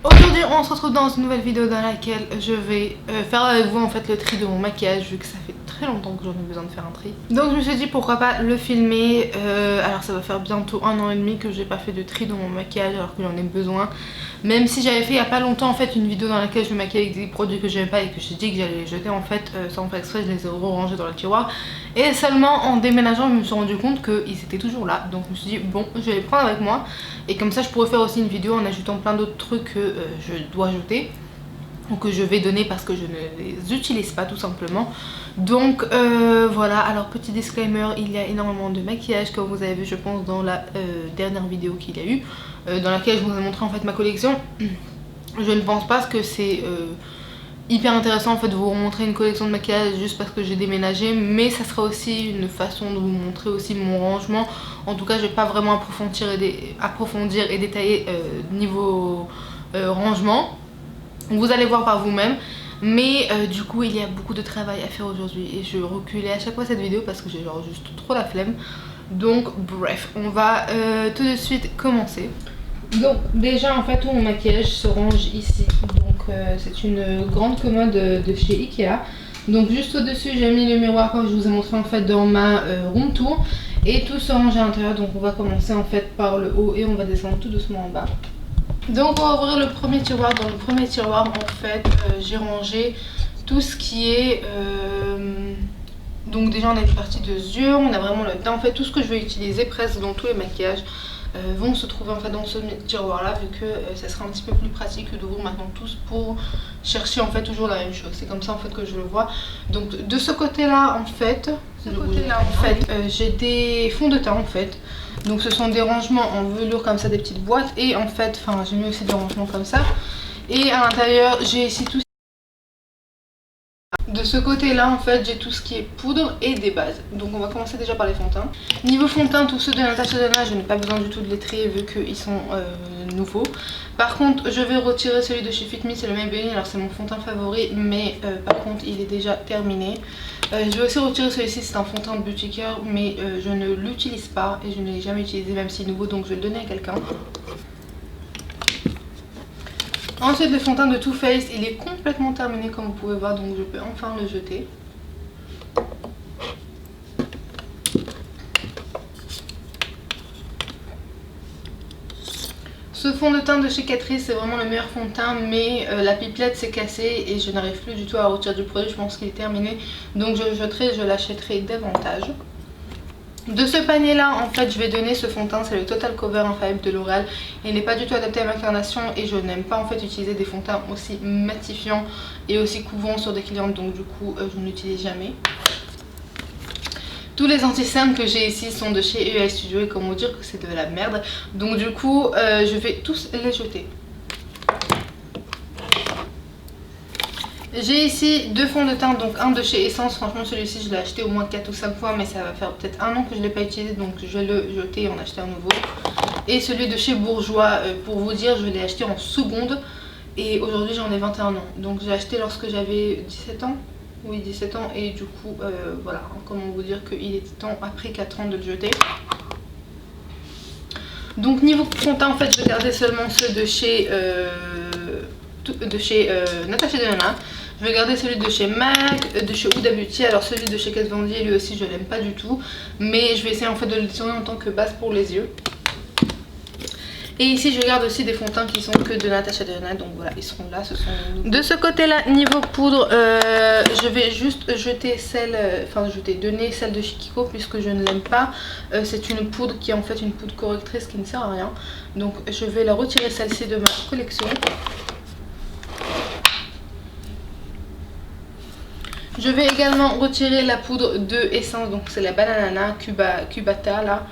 Aujourd'hui on se retrouve dans une nouvelle vidéo dans laquelle je vais faire avec vous en fait le tri de mon maquillage, vu que ça fait très longtemps que j'en ai besoin de faire un tri. Donc je me suis dit pourquoi pas le filmer. Alors ça va faire bientôt 1 an et demi que j'ai pas fait de tri dans mon maquillage alors que j'en ai besoin. Même si j'avais fait il y a pas longtemps en fait une vidéo dans laquelle je me maquillais avec des produits que j'aimais pas et que j'ai dit que j'allais les jeter, en fait sans faire exprès je les ai rangés dans le tiroir. Et seulement en déménageant je me suis rendu compte qu'ils étaient toujours là. Donc je me suis dit bon, je vais les prendre avec moi. Et comme ça je pourrais faire aussi une vidéo en ajoutant plein d'autres trucs que je dois jeter ou que je vais donner parce que je ne les utilise pas tout simplement. Donc voilà, alors petit disclaimer, il y a énormément de maquillage comme vous avez vu je pense dans la dernière vidéo qu'il y a eu, dans laquelle je vous ai montré en fait ma collection. Je ne pense pas que c'est hyper intéressant en fait de vous montrer une collection de maquillage juste parce que j'ai déménagé, mais ça sera aussi une façon de vous montrer aussi mon rangement. En tout cas je vais pas vraiment approfondir et détailler niveau rangement, vous allez voir par vous-même. Mais du coup il y a beaucoup de travail à faire aujourd'hui et je reculais à chaque fois cette vidéo parce que j'ai genre juste trop la flemme. Donc bref, on va tout de suite commencer. Donc déjà en fait tout mon maquillage se range ici. Donc c'est une grande commode de chez Ikea. Donc juste au dessus j'ai mis le miroir comme je vous ai montré en fait dans ma room tour. Et tout se range à l'intérieur, donc on va commencer en fait par le haut et on va descendre tout doucement en bas. Donc on va ouvrir le premier tiroir. Dans le premier tiroir en fait j'ai rangé tout ce qui est donc déjà on a une partie de yeux, on a vraiment le teint, en fait tout ce que je vais utiliser presque dans tous les maquillages vont se trouver en fait dans ce tiroir là, vu que ça sera un petit peu plus pratique que d'ouvrir maintenant tous pour chercher en fait toujours la même chose. C'est comme ça en fait que je le vois. Donc de ce côté là en fait, j'ai des fonds de teint en fait. Donc ce sont des rangements en velours comme ça, des petites boîtes, et en fait, enfin j'ai mis aussi des rangements comme ça. Et à l'intérieur j'ai ici tout. De ce côté là en fait j'ai tout ce qui est poudre et des bases. Donc on va commencer déjà par les fonds de teint. Niveau fond de teint, tous ceux de Natasha Denona je n'ai pas besoin du tout de les trier vu qu'ils sont nouveaux. Par contre je vais retirer celui de chez Fit Me, c'est le Maybelline. Alors c'est mon fond de teint favori mais par contre il est déjà terminé. Je vais aussi retirer celui-ci, c'est un fond de teint de Boutiqueur mais je ne l'utilise pas et je ne l'ai jamais utilisé même s'il est nouveau, donc je vais le donner à quelqu'un. Ensuite le fond de teint de Too Faced, il est complètement terminé comme vous pouvez voir, donc je peux enfin le jeter. Ce fond de teint de chez Catrice c'est vraiment le meilleur fond de teint, mais la pipelette s'est cassée et je n'arrive plus du tout à retirer du produit, je pense qu'il est terminé. Donc je le jetterai, je l'achèterai davantage. De ce panier là en fait je vais donner ce fond de teint, c'est le Total Cover Infaillible de L'Oréal. Il n'est pas du tout adapté à ma carnation et je n'aime pas en fait utiliser des fonds de teint aussi matifiants et aussi couvrants sur des clientes, donc du coup je ne l'utilise jamais. Tous les anti-cernes que j'ai ici sont de chez EA Studio et comment dire que c'est de la merde, donc du coup je vais tous les jeter. J'ai ici deux fonds de teint, donc un de chez Essence, franchement celui-ci je l'ai acheté au moins 4 ou 5 fois mais ça va faire peut-être 1 an que je ne l'ai pas utilisé, donc je vais le jeter et en acheter un nouveau. Et celui de chez Bourjois, pour vous dire je l'ai acheté en seconde et aujourd'hui j'en ai 21 ans, donc j'ai acheté lorsque j'avais 17 ans. Oui 17 ans et du coup voilà, comment vous dire qu'il était temps après 4 ans de le jeter. Donc niveau fond de teint en fait je vais garder seulement ceux de chez Natasha Denona. Je vais garder celui de chez MAC, de chez Huda Beauty. Alors celui de chez Kat Von D lui aussi je l'aime pas du tout, mais je vais essayer en fait de l'utiliser en tant que base pour les yeux. Et ici je garde aussi des fonds de teint qui sont que de Natasha Denona, donc voilà ils seront là, ce sont de ce côté là. Niveau poudre je vais juste jeter donner celle de chez Kiko puisque je ne l'aime pas. C'est une poudre qui est en fait une poudre correctrice qui ne sert à rien, donc je vais la retirer celle-ci de ma collection. Je vais également retirer la poudre de Essence, donc c'est la Banana Cubanita là,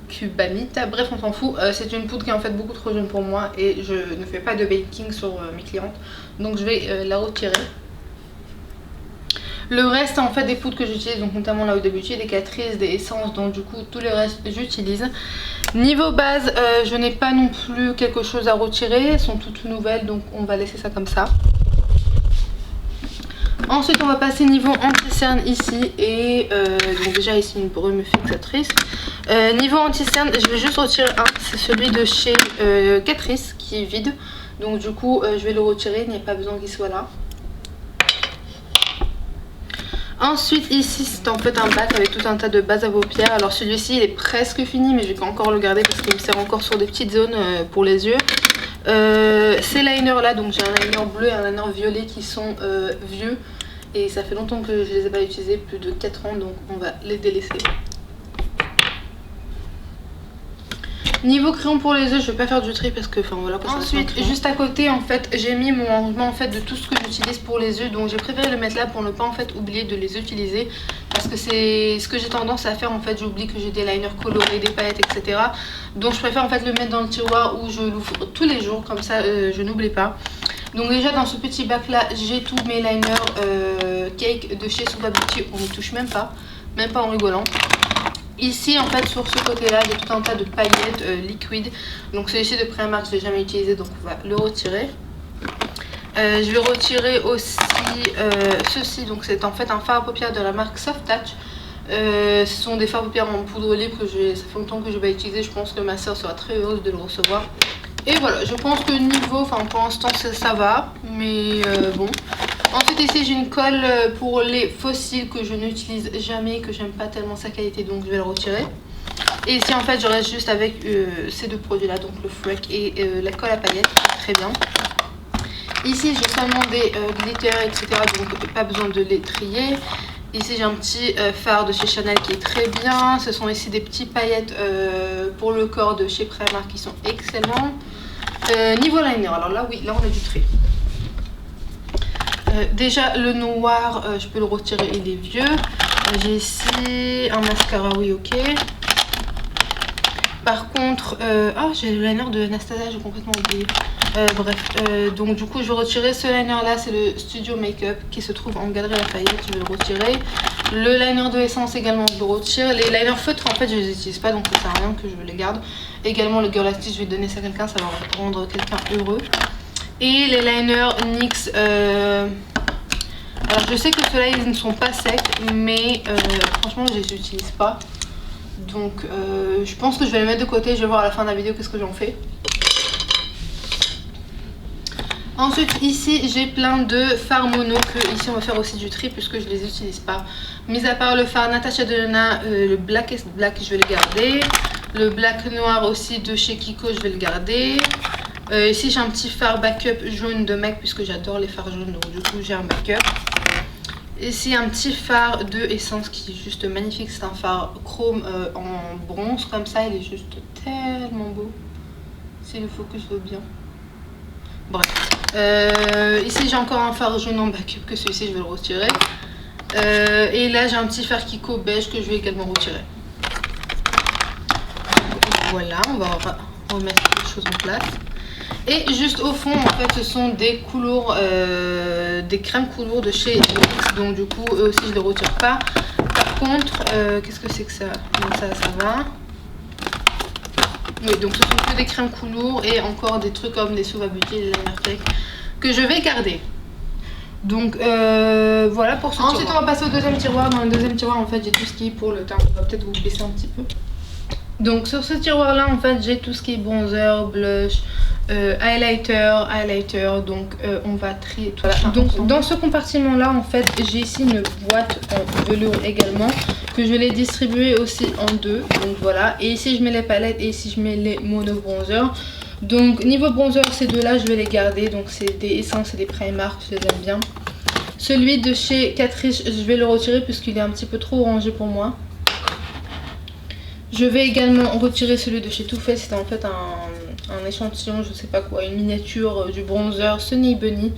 Cubanita, bref on s'en fout. C'est une poudre qui est en fait beaucoup trop jeune pour moi et je ne fais pas de baking sur mes clientes, donc je vais la retirer. Le reste en fait des poudres que j'utilise, donc notamment la Huda Beauty, des Catrice, des Essences, donc du coup tout le reste j'utilise. Niveau base je n'ai pas non plus quelque chose à retirer, elles sont toutes nouvelles donc on va laisser ça comme ça. Ensuite on va passer niveau anti-cerne ici et donc déjà ici une brume fixatrice. Niveau anti-cerne je vais juste retirer un, c'est celui de chez Catrice qui est vide. Donc du coup je vais le retirer, il n'y a pas besoin qu'il soit là. Ensuite ici c'est en fait un bac avec tout un tas de bases à paupières. Alors celui-ci il est presque fini mais je vais encore le garder parce qu'il me sert encore sur des petites zones pour les yeux. Ces liners là, donc j'ai un liner bleu et un liner violet qui sont vieux et ça fait longtemps que je les ai pas utilisés, plus de 4 ans, donc on va les délaisser. Niveau crayon pour les yeux, je vais pas faire du tri parce que enfin voilà. Ensuite juste à côté en fait j'ai mis mon rangement en fait de tout ce que j'utilise pour les yeux, donc j'ai préféré le mettre là pour ne pas en fait oublier de les utiliser parce que c'est ce que j'ai tendance à faire en fait. J'oublie que j'ai des liners colorés, des paillettes, etc. Donc je préfère en fait le mettre dans le tiroir où je l'ouvre tous les jours, comme ça je n'oublie pas. Donc déjà dans ce petit bac là j'ai tous mes liners cake de chez Suva Beauty, on n'y touche même pas en rigolant. Ici en fait sur ce côté là il y a tout un tas de paillettes liquides. Donc celui-ci de Primark je l'ai jamais utilisé donc on va le retirer. Je vais retirer aussi ceci, donc c'est en fait un fard à paupières de la marque Soft Touch. Ce sont des fards à paupières en poudre libre que ça fait longtemps que je vais utiliser. Je pense que ma soeur sera très heureuse de le recevoir. Et voilà, je pense que niveau, enfin pour l'instant ça va, mais bon. Ensuite ici j'ai une colle pour les fossiles que je n'utilise jamais, que j'aime pas tellement sa qualité, donc je vais le retirer. Et ici en fait je reste juste avec ces deux produits là, donc le Freck et la colle à paillettes, très bien. Ici j'ai seulement des glitters etc, donc pas besoin de les trier. Ici j'ai un petit fard de chez Chanel qui est très bien. Ce sont ici des petits paillettes pour le corps de chez Primark qui sont excellents. Niveau liner, alors là oui, là on a du tri. Déjà le noir, je peux le retirer, il est vieux. J'ai ici un mascara, oui ok. Par contre, j'ai le liner de Anastasia, j'ai complètement oublié. Donc du coup je vais retirer ce liner là, c'est le Studio Makeup qui se trouve en Galerie Lafayette, je vais le retirer. Le liner de Essence également je le retire. Les liners feutres en fait je les utilise pas, donc ça sert à rien que je les garde. Également le Girl Stitch, je vais donner ça à quelqu'un, ça va rendre quelqu'un heureux. Et les liners NYX, alors je sais que ceux-là ils ne sont pas secs, mais franchement je les utilise pas. Donc je pense que je vais les mettre de côté, je vais voir à la fin de la vidéo qu'est-ce que j'en fais. Ensuite ici j'ai plein de fards mono que ici on va faire aussi du tri puisque je les utilise pas. Mis à part le fard Natasha Denona, le Blackest Black je vais le garder. Le black noir aussi de chez Kiko je vais le garder. Ici j'ai un petit fard backup jaune de MAC puisque j'adore les fards jaunes, donc du coup j'ai un backup. Ici un petit fard de Essence qui est juste magnifique, c'est un fard chrome en bronze comme ça, il est juste tellement beau. Si le focus veut bien. Bref. Ici j'ai encore un fard jaune en backup que celui-ci je vais le retirer. Et là j'ai un petit fard Kiko beige que je vais également retirer. Voilà, on va remettre les choses en place. Et juste au fond en fait ce sont des coulours, des crèmes coulours de chez NYX, donc du coup eux aussi je les retire pas. Par contre qu'est-ce que c'est que ça? Donc ça va. Oui, donc ce sont que des crèmes coulours et encore des trucs comme des Suva Beauty et des liner cake que je vais garder. Donc voilà pour ce tiroir. Ensuite on va passer au deuxième tiroir. Dans le deuxième tiroir en fait j'ai tout ce qui est pour le teint. On va peut-être vous baisser un petit peu. Donc sur ce tiroir là en fait j'ai tout ce qui est bronzer, blush, highlighter, donc on va trier tout ça. Donc dans ce compartiment là en fait j'ai ici une boîte en velours également que je l'ai distribuée aussi en deux, donc voilà. Et ici je mets les palettes et ici je mets les mono bronzer. Donc niveau bronzer ces deux là je vais les garder, donc c'est des Essence et des Primark, je les aime bien. Celui de chez Catrice je vais le retirer puisqu'il est un petit peu trop orangé pour moi. Je vais également retirer celui de chez Too Faced, c'était en fait un échantillon, je sais pas quoi, une miniature du bronzer Sunny Bunny.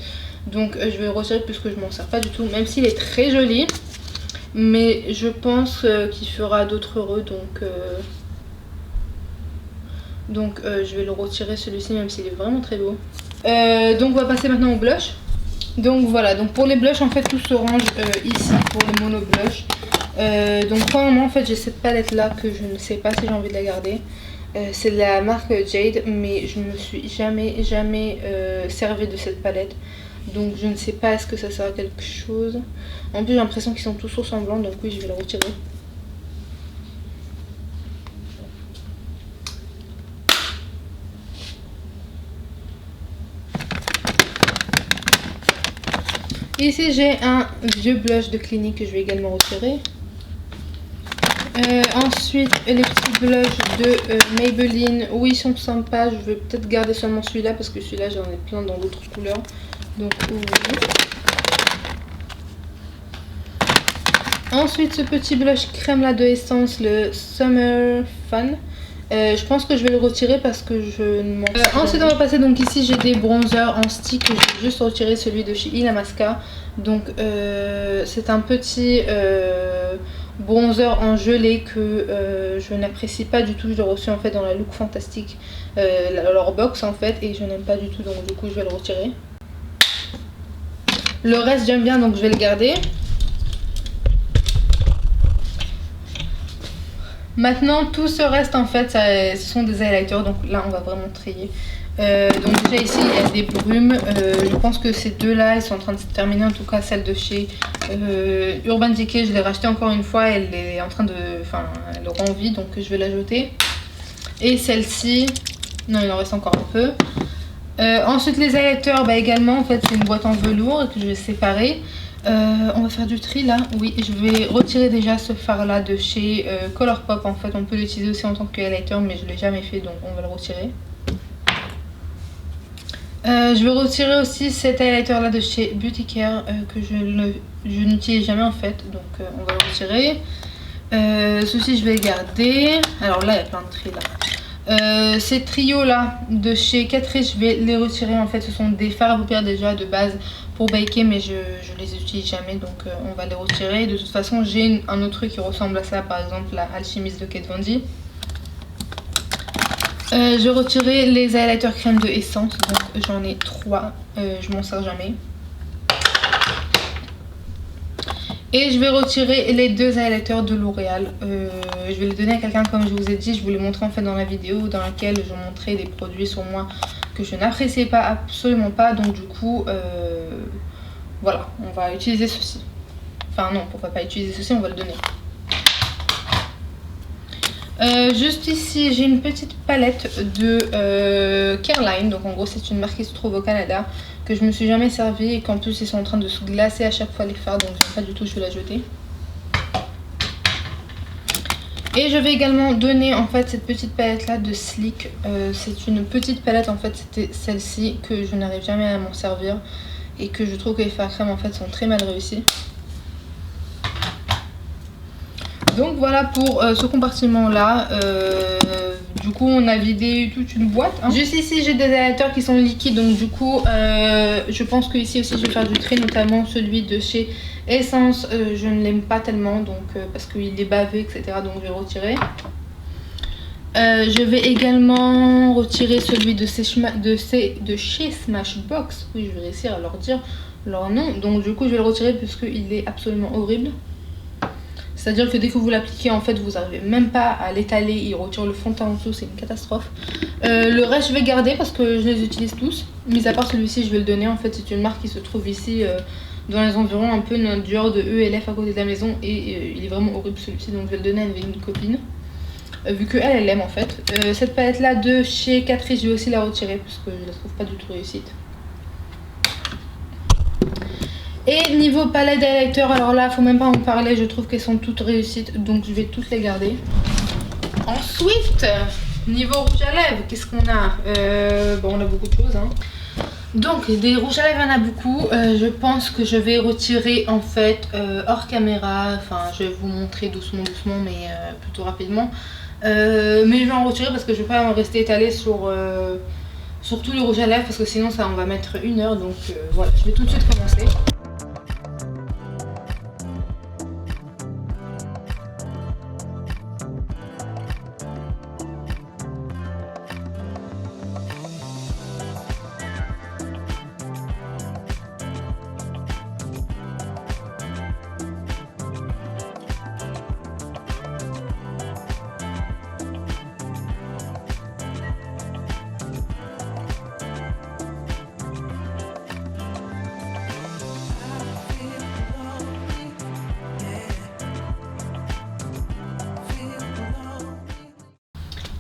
Donc je vais le retirer puisque je m'en sers pas du tout, même s'il est très joli. Mais je pense qu'il fera d'autres heureux, donc je vais le retirer celui-ci même s'il est vraiment très beau. Donc on va passer maintenant au blush. Donc voilà, donc pour les blushs en fait tout se range ici pour les mono blush. Donc premièrement en fait j'ai cette palette là que je ne sais pas si j'ai envie de la garder. C'est de la marque Jade, mais je ne me suis jamais servi de cette palette. Donc je ne sais pas est-ce que ça sert à quelque chose. En plus j'ai l'impression qu'ils sont tous ressemblants, donc oui je vais le retirer. Ici j'ai un vieux blush de Clinique que je vais également retirer. Ensuite les petits blushs de Maybelline, oui ils sont sympas, je vais peut-être garder seulement celui-là parce que celui-là j'en ai plein dans d'autres couleurs. Donc oui. Ensuite ce petit blush crème là de Essence, le Summer Fun. Je pense que je vais le retirer parce que je ne m'en ensuite on va passer, donc ici j'ai des bronzers en stick. Je vais juste retirer celui de chez Illamasqua. Donc c'est un petit bronzer en gelée que je n'apprécie pas du tout. Je l'ai reçu en fait dans la Look Fantastique, leur box en fait, et je n'aime pas du tout, donc du coup je vais le retirer. Le reste j'aime bien, donc je vais le garder. Maintenant tout ce reste en fait ce sont des highlighters, donc là on va vraiment trier. Donc déjà ici il y a des brumes, je pense que ces deux là ils sont en train de se terminer, en tout cas celle de chez Urban Decay je l'ai rachetée encore une fois, elle est en train de, enfin elle rend vie, donc je vais la jeter. Et celle-ci, non il en reste encore un peu. Ensuite les highlighters, bah également en fait c'est une boîte en velours que je vais séparer. On va faire du tri là, oui je vais retirer déjà ce fard là de chez Colourpop. En fait on peut l'utiliser aussi en tant que highlighter mais je ne l'ai jamais fait, donc on va le retirer. Je vais retirer aussi cet highlighter là de chez Beauty Care que je n'utilise jamais en fait, donc on va le retirer. Ceci je vais le garder. Alors là il y a plein de tri là. Ces trios là de chez Catrice je vais les retirer. En fait ce sont des fards à paupières déjà de base pour baker, mais je les utilise jamais, donc on va les retirer. De toute façon j'ai un autre truc qui ressemble à ça, par exemple la Alchimiste de Kat Von D. Je vais retirer les highlighters crème de Essence, donc j'en ai 3, je m'en sers jamais. Et je vais retirer les 2 highlighters de L'Oréal. Je vais les donner à quelqu'un, comme je vous ai dit. Je vous les montrer en fait dans la vidéo dans laquelle je montrais des produits sur moi que je n'appréciais pas, absolument pas. Donc du coup, voilà, on va utiliser ceci. Enfin non, on va pas utiliser ceci, on va le donner. Juste ici j'ai une petite palette de Careline, donc en gros c'est une marque qui se trouve au Canada, que je me suis jamais servi et qu'en plus ils sont en train de se glacer à chaque fois les fards, donc j'aime pas du tout, je vais la jeter. Et je vais également donner en fait cette petite palette là de Sleek. C'est une petite palette, en fait c'était celle-ci que je n'arrive jamais à m'en servir et que je trouve que les fards crème en fait sont très mal réussis. Donc voilà pour ce compartiment là. Du coup on a vidé toute une boîte, hein. Juste ici j'ai des highlighters qui sont liquides, donc du coup je pense que ici aussi je vais faire du trait, notamment celui de chez Essence. Je ne l'aime pas tellement, donc parce qu'il est bavé etc, donc je vais le retirer. Je vais également retirer celui de chez Smashbox. Oui, je vais réussir à leur dire leur nom, donc du coup je vais le retirer puisqu'il est absolument horrible. C'est à dire que dès que vous l'appliquez en fait vous n'arrivez même pas à l'étaler, il retire le fond de teint en dessous, c'est une catastrophe. Le reste je vais garder parce que je les utilise tous, mis à part celui-ci je vais le donner. En fait c'est une marque qui se trouve ici dans les environs, un peu du genre de ELF à côté de la maison, et il est vraiment horrible celui-ci, donc je vais le donner à une copine vu qu'elle elle l'aime en fait. Cette palette là de chez Catrice je vais aussi la retirer parce que je la trouve pas du tout réussite. Et niveau palette d'highlighter, alors là faut même pas en parler, je trouve qu'elles sont toutes réussites, donc je vais toutes les garder. Ensuite, niveau rouge à lèvres, qu'est-ce qu'on a? Bon, on a beaucoup de choses, hein. Donc des rouges à lèvres il y en a beaucoup. Je pense que je vais retirer en fait hors caméra, enfin je vais vous montrer doucement mais plutôt rapidement. Mais je vais en retirer parce que je vais pas rester étalée sur tout le rouge à lèvres, parce que sinon ça on va mettre 1 heure, donc voilà, je vais tout de suite commencer.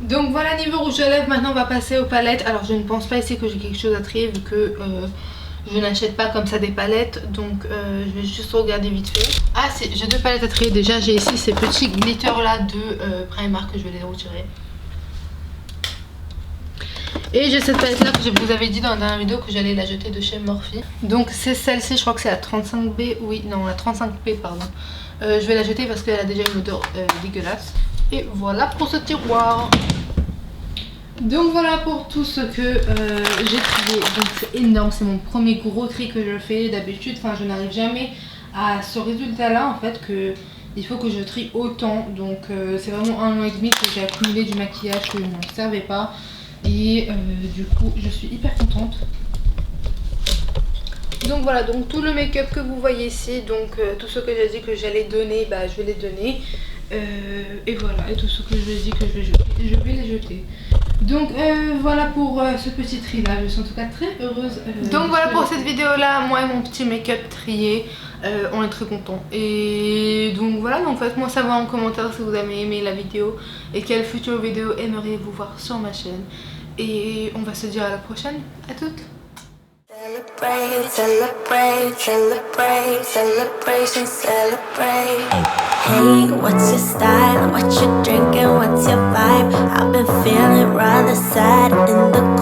Donc voilà, niveau rouge à lèvres, maintenant on va passer aux palettes. Alors je ne pense pas ici que j'ai quelque chose à trier vu que je n'achète pas comme ça des palettes. Donc je vais juste regarder vite fait. Ah si, j'ai 2 palettes à trier déjà. J'ai ici ces petits glitters là de Primark que je vais les retirer. Et j'ai cette palette là que je vous avais dit dans la dernière vidéo que j'allais la jeter de chez Morphe. Donc c'est celle-ci, je crois que c'est la 35B, oui non la 35P pardon. Je vais la jeter parce qu'elle a déjà une odeur dégueulasse. Et voilà pour ce tiroir. Donc voilà pour tout ce que j'ai trié. Donc c'est énorme, c'est mon premier gros tri que je fais d'habitude. Enfin je n'arrive jamais à ce résultat là en fait que il faut que je trie autant. Donc c'est vraiment 1 an et demi que j'ai accumulé du maquillage que je n'en servais pas. Et du coup je suis hyper contente. Donc voilà, donc tout le make-up que vous voyez ici, donc tout ce que j'ai dit que j'allais donner, bah je vais les donner. Et voilà, et tout ce que j'ai dit que je vais jeter, je vais les jeter. Donc voilà pour ce petit tri là, je suis en tout cas très heureuse. Donc voilà pour cette vidéo là, moi et mon petit make-up trié, on est très contents. Et donc voilà, donc faites-moi savoir en commentaire si vous avez aimé la vidéo et quelle future vidéo aimeriez-vous voir sur ma chaîne. Et on va se dire à la prochaine, à toutes. Celebrate, celebrate, celebrate, celebration, celebrate. Hey, what's your style? What you drinking? What's your vibe? I've been feeling rather sad in the